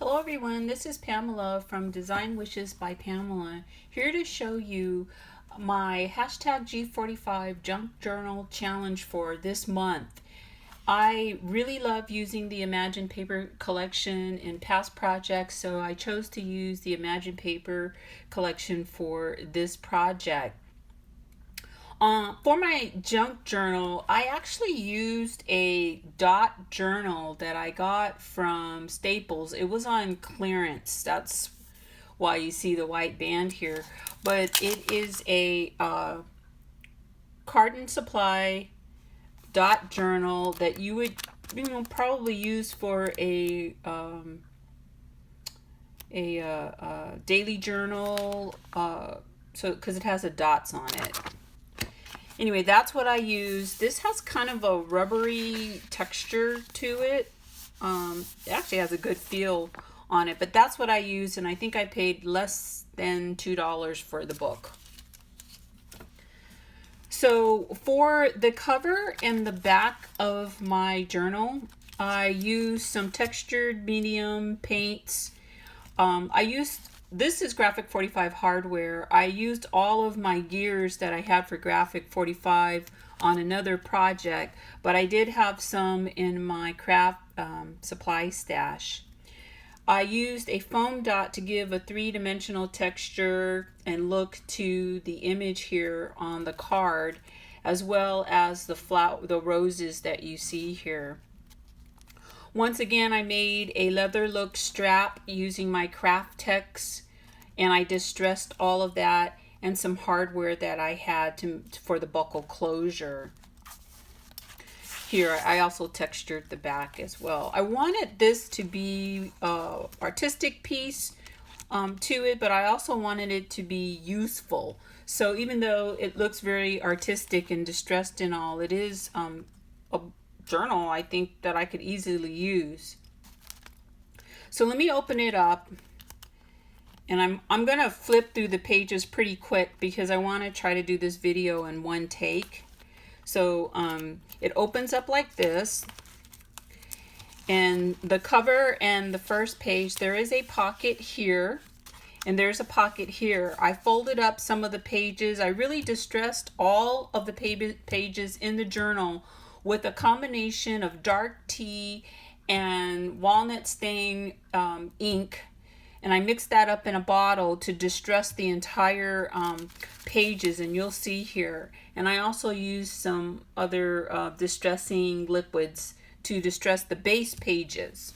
Hello everyone, this is Pamela from Design Wishes by Pamela, here to show you my hashtag G45 junk journal challenge for this month. I really love using the Imagine Paper collection in past projects, so I chose to use the Imagine Paper collection for this project. For my junk journal, I actually used a dot journal that I got from Staples. It was on clearance. That's why you see the white band here. But it is a carton supply dot journal that you would probably use for a daily journal. So because it has the dots on it. Anyway, that's what I use. This has kind of a rubbery texture to it. It actually has a good feel on it, but that's what I use, and I think I paid less than $2 for the book. So for the cover and the back of my journal, I used some textured medium paints. This is Graphic 45 hardware. I used all of my gears that I had for Graphic 45 on another project, but I did have some in my craft supply stash. I used a foam dot to give a three-dimensional texture and look to the image here on the card, as well as the roses that you see here. Once again, I made a leather look strap using my Craft Tex, and I distressed all of that and some hardware that I had for the buckle closure. Here, I also textured the back as well. I wanted this to be an artistic piece to it, but I also wanted it to be useful. So even though it looks very artistic and distressed and all, it is a journal I think that I could easily use. So let me open it up, and I'm gonna flip through the pages pretty quick because I want to try to do this video in one take. So it opens up like this, and the cover and the first page, there is a pocket here and there's a pocket here. I folded up some of the pages. I really distressed all of the pages in the journal with a combination of dark tea and walnut stain ink, and I mixed that up in a bottle to distress the entire pages, and you'll see here. And I also used some other distressing liquids to distress the base pages.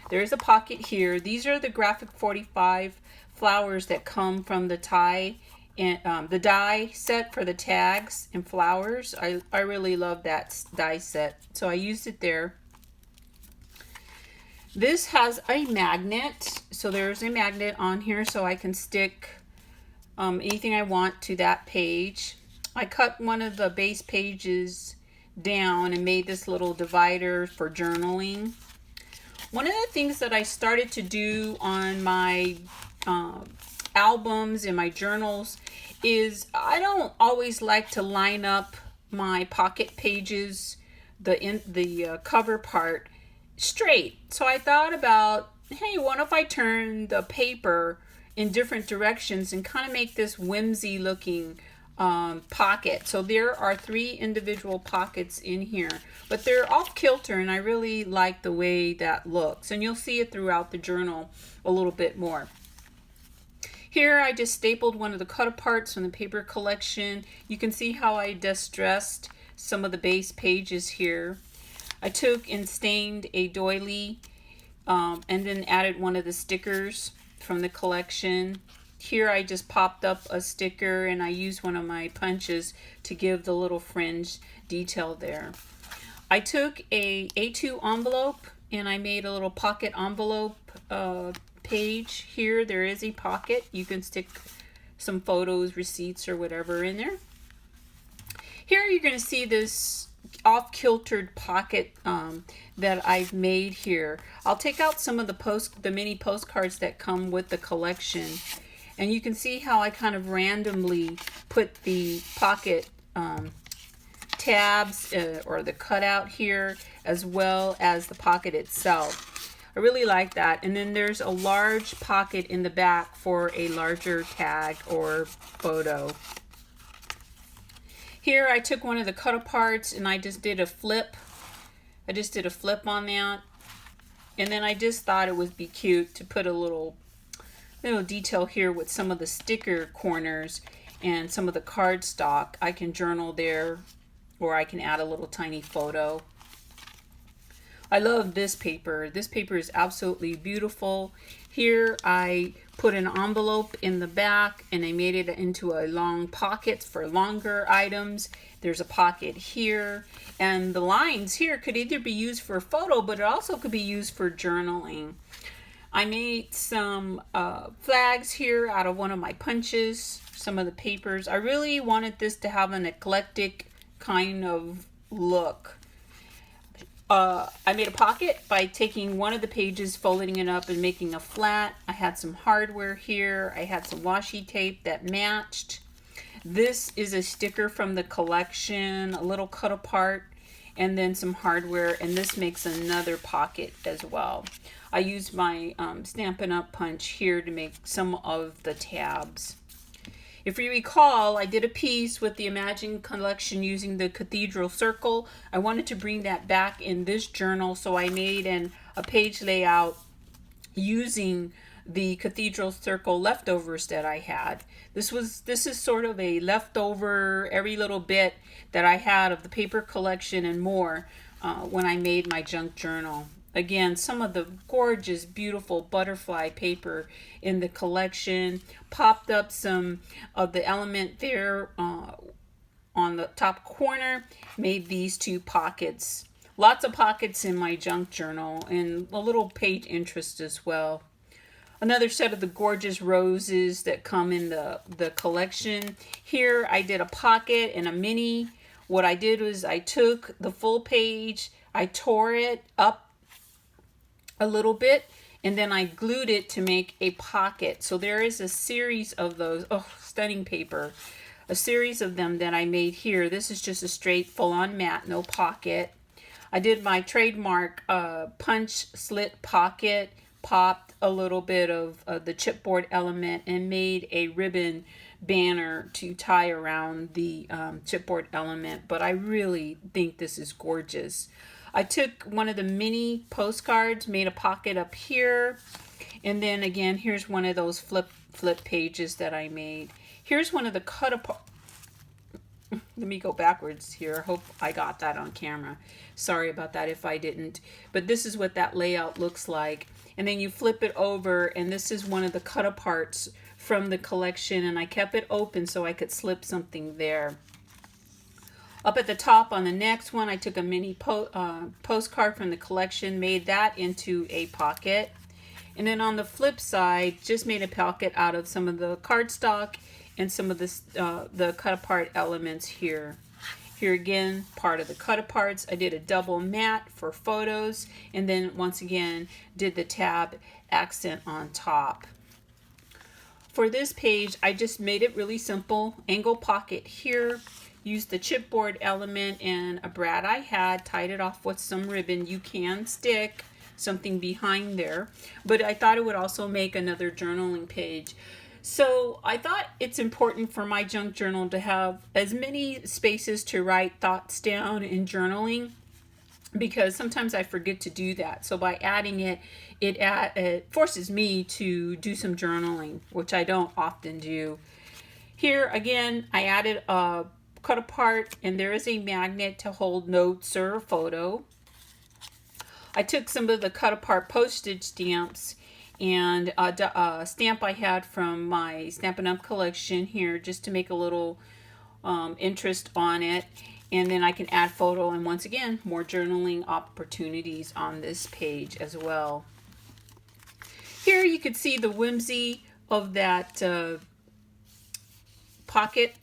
There's a pocket here. These are the Graphic 45 flowers that come from the tie and the die set for the tags and flowers. I really love that die set, so I used it there. This has a magnet, so there's a magnet on here so I can stick anything I want to that page. I cut one of the base pages down and made this little divider for journaling. One of the things that I started to do on my albums and my journals is I don't always like to line up my pocket pages, the cover part, straight. So I thought about, hey, what if I turn the paper in different directions and kind of make this whimsy looking pocket. So there are 3 individual pockets in here, but they're off kilter, and I really like the way that looks, and you'll see it throughout the journal a little bit more. Here I just stapled one of the cut aparts from the paper collection. You can see how I distressed some of the base pages here. I took and stained a doily and then added one of the stickers from the collection. Here I just popped up a sticker, and I used one of my punches to give the little fringe detail there. I took a A2 envelope and I made a little pocket envelope page. Here there is a pocket. You can stick some photos, receipts, or whatever in there. Here you're going to see this off-kiltered pocket that I've made here. I'll take out some of the mini postcards that come with the collection, and you can see how I kind of randomly put the pocket tabs or the cutout here, as well as the pocket itself. I really like that. And then there's a large pocket in the back for a larger tag or photo. Here I took one of the cut aparts and I just did a flip. I just did a flip on that. And then I just thought it would be cute to put a little detail here with some of the sticker corners and some of the cardstock. I can journal there, or I can add a little tiny photo. I love this paper. This paper is absolutely beautiful. Here I put an envelope in the back and I made it into a long pocket for longer items. There's a pocket here, and the lines here could either be used for a photo, but it also could be used for journaling. I made some flags here out of one of my punches, some of the papers. I really wanted this to have an eclectic kind of look. I made a pocket by taking one of the pages, folding it up and making a flat. I had some hardware here. I had some washi tape that matched. This is a sticker from the collection, a little cut apart, and then some hardware, and this makes another pocket as well. I used my Stampin' Up! Punch here to make some of the tabs. If you recall, I did a piece with the Imagine collection using the cathedral circle. I wanted to bring that back in this journal, so I made a page layout using the cathedral circle leftovers that I had. This is sort of a leftover, every little bit that I had of the paper collection and more when I made my junk journal. Again, some of the gorgeous, beautiful butterfly paper in the collection. Popped up some of the element there on the top corner. Made these two pockets. Lots of pockets in my junk journal, and a little page interest as well. Another set of the gorgeous roses that come in the collection. Here I did a pocket and a mini. What I did was I took the full page, I tore it up a little bit, and then I glued it to make a pocket. So there is a series of those, stunning paper, a series of them that I made here. This is just a straight full-on mat, no pocket. I did my trademark punch slit pocket, popped a little bit of the chipboard element, and made a ribbon banner to tie around the chipboard element. But I really think this is gorgeous. I took one of the mini postcards, made a pocket up here, and then again, here's one of those flip pages that I made. Here's one of the cut apart. Let me go backwards here. I hope I got that on camera. Sorry about that if I didn't. But this is what that layout looks like. And then you flip it over, and this is one of the cut aparts from the collection, and I kept it open so I could slip something there. Up at the top on the next one, I took a mini postcard from the collection, made that into a pocket. And then on the flip side, just made a pocket out of some of the cardstock and some of the cut apart elements here. Here again, part of the cut aparts. I did a double mat for photos, and then once again, did the tab accent on top. For this page, I just made it really simple. Angle pocket here. Used the chipboard element and a brad I had, tied it off with some ribbon. You can stick something behind there, but I thought it would also make another journaling page. So I thought it's important for my junk journal to have as many spaces to write thoughts down in journaling, because sometimes I forget to do that. So by adding it, it forces me to do some journaling, which I don't often do. Here again, I added a cut apart, and there is a magnet to hold notes or a photo. I took some of the cut apart postage stamps and a stamp I had from my Stampin' Up! Collection here, just to make a little interest on it. And then I can add photo, and once again, more journaling opportunities on this page as well. Here you can see the whimsy of that pocket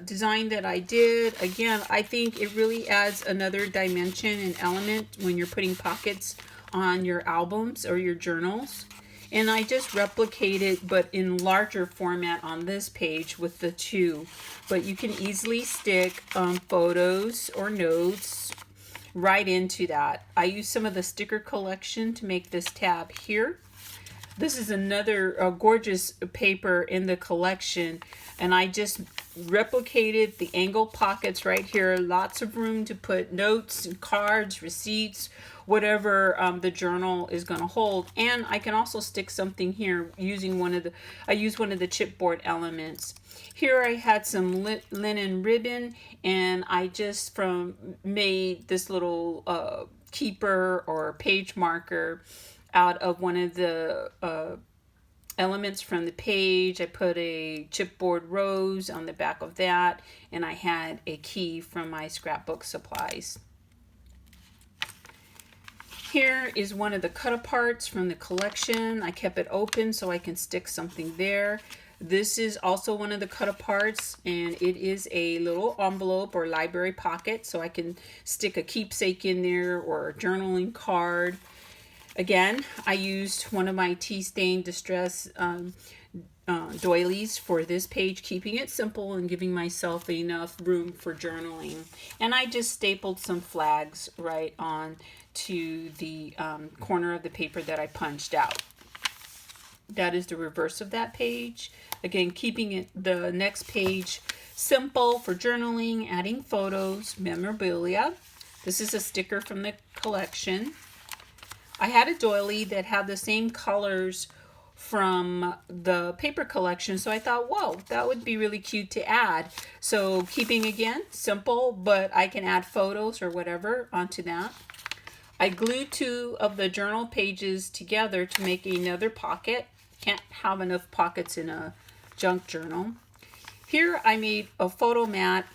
design that I did. Again, I think it really adds another dimension and element when you're putting pockets on your albums or your journals. And I just replicated, but in larger format on this page with the two. But you can easily stick photos or notes, right into that. I used some of the sticker collection to make this tab here. This is another gorgeous paper in the collection, and I just replicated the angle pockets right here. Lots of room to put notes and cards, receipts, whatever the journal is going to hold. And I can also stick something here using I used one of the chipboard elements. Here I had some linen ribbon, and I just made this little keeper or page marker out of one of the elements from the page. I put a chipboard rose on the back of that, and I had a key from my scrapbook supplies. Here is one of the cut aparts from the collection. I kept it open so I can stick something there. This is also one of the cut aparts, and it is a little envelope or library pocket, so I can stick a keepsake in there or a journaling card. Again, I used one of my tea stain distress doilies for this page, keeping it simple and giving myself enough room for journaling. And I just stapled some flags right on to the corner of the paper that I punched out. That is the reverse of that page. Again, keeping it the next page simple for journaling, adding photos, memorabilia. This is a sticker from the collection. I had a doily that had the same colors from the paper collection, so I thought, whoa, that would be really cute to add. So keeping, again, simple, but I can add photos or whatever onto that. I glued 2 of the journal pages together to make another pocket. Can't have enough pockets in a junk journal. Here I made a photo mat.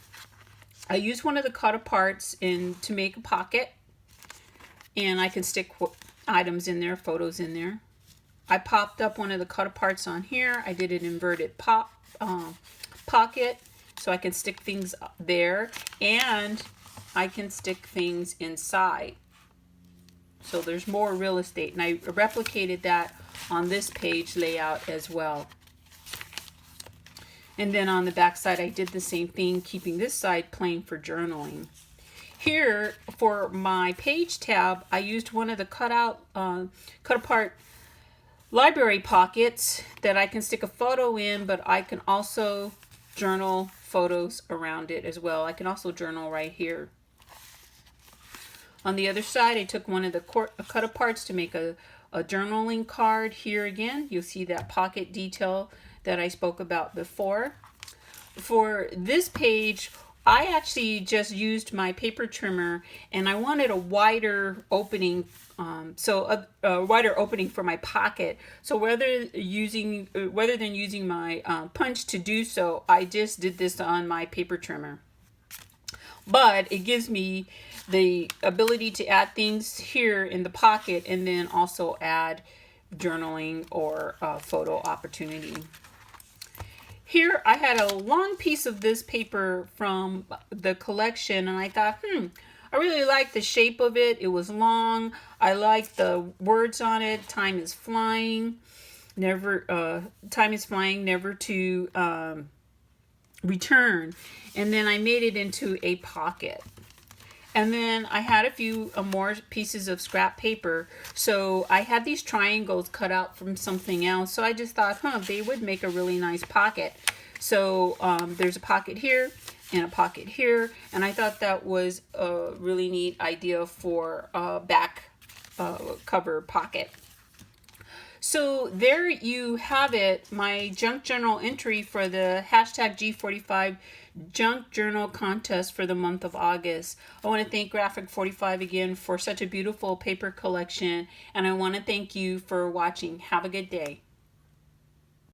I used one of the cut aparts to make a pocket, and I can stick items in there, photos in there. I popped up one of the cut aparts on here. I did an inverted pocket so I can stick things there, and I can stick things inside. So there's more real estate, and I replicated that on this page layout as well. And then on the back side, I did the same thing, keeping this side plain for journaling. Here, for my page tab, I used one of the cut apart library pockets that I can stick a photo in, but I can also journal photos around it as well. I can also journal right here. On the other side, I took one of the cut aparts to make a journaling card. Here again, you'll see that pocket detail that I spoke about before. For this page, I actually just used my paper trimmer, and I wanted a wider opening, a wider opening for my pocket. So rather than using my punch to do so, I just did this on my paper trimmer. But it gives me the ability to add things here in the pocket, and then also add journaling or photo opportunity. Here I had a long piece of this paper from the collection, and I thought, I really like the shape of it. It was long. I like the words on it. Time is flying, never to return. And then I made it into a pocket. And then I had a few more pieces of scrap paper. So I had these triangles cut out from something else. So I just thought, they would make a really nice pocket. So there's a pocket here and a pocket here. And I thought that was a really neat idea for a back cover pocket. So there you have it, my junk journal entry for the hashtag G45 junk journal contest for the month of August. I want to thank Graphic 45 again for such a beautiful paper collection, and I want to thank you for watching. Have a good day.